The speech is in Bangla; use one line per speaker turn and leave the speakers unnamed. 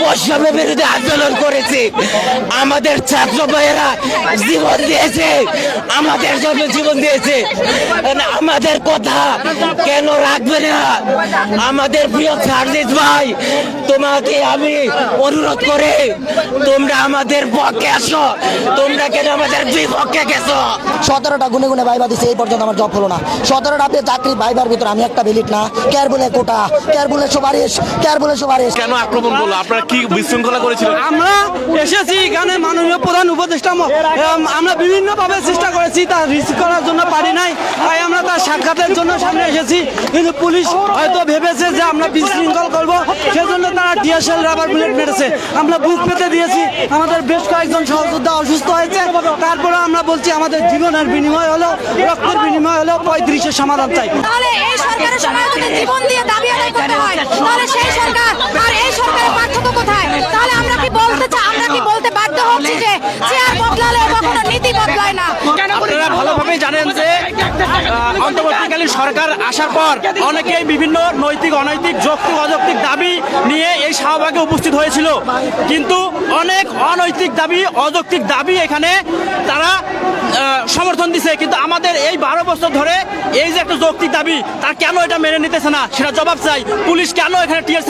বৈষম্য বিরোধী আন্দোলন করেছি, আমাদের ছাত্র ভাইয়েরা জীবন দিয়েছে, আমাদের জন্য জীবন দিয়েছে। আমাদের কথা কেন রাখবে না? আমাদের প্রিয় সার্জিস ভাই, তোমাকে আমি অনুরোধ করে তোমরা আমাদের পক্ষে আসো, তোমরা কেন আমাদের বিপক্ষে গেছো?
17টা গুনে গুনে ভাইবা দিছে, এই পর্যন্ত আমার জব হলো না। 17টা চাকরি ভাইবার ভিতরে আমি একটা ভ্যালিড না। কেয়ার বলে কোটা, কেয়ার বলে সুপারিশ, কেয়ার বলে সুপারিশ।
কেন আক্রমণ করলো? আপনারা কি বিশৃঙ্খলা করেছিলেন?
আমরা এসেছি এখানে মাননীয় প্রধান উপদেষ্টা, আমরা বিভিন্ন ভাবে চেষ্টা করেছি, তা রিসিভ করার জন্য পারি নাই। তাই আমরা তার সাক্ষাতের জন্য সামনে এসেছি, কিন্তু পুলিশ হয়তো ভেবেছে যে আমরা বিশৃঙ্খল করবো, সেজন্য তারা ডিএসএল রাবার বুলেট মেরেছে। আমরা বুক পেতে দিয়েছি, আমাদের বেশ কয়েকজন সহযোদ্ধা অসুস্থ হয়েছে। তারপরে আমরা বলছি আমাদের জীবনের বিনিময় হলো, রক্তের বিনিময় হলো 35-এর সমাধান চাই।
তাহলে এই সরকারের সময় যদি জীবন দিয়ে দাবি আদায় করতে হয়, তাহলে সেই সরকার আর এই সরকারের পার্থক্য কোথায়? তাহলে আমরা কি বলতে বাধ্য হচ্ছি যে চেয়ার বদলালে কখনো নীতি বদলায় না?
আপনারা ভালোভাবেই জানেন যে অন্তর্বর্তীকালীন সরকার আসার পর অনেকেই বিভিন্ন নৈতিক অনৈতিক যৌক্তিক অযৌক্তিক দাবি নিয়ে এই শাহবাগে উপস্থিত হয়েছিল, কিন্তু অনেক অনৈতিক দাবি অযৌক্তিক দাবি এখানে তারা সমর্থন দিছে। কিন্তু আমাদের এই 12 বছর ধরে এই যে একটা যৌক্তিক দাবি, তা কেন এটা মেনে নিতেছে না সেটা জবাব চাই। পুলিশ কেন এখানে টিয়ার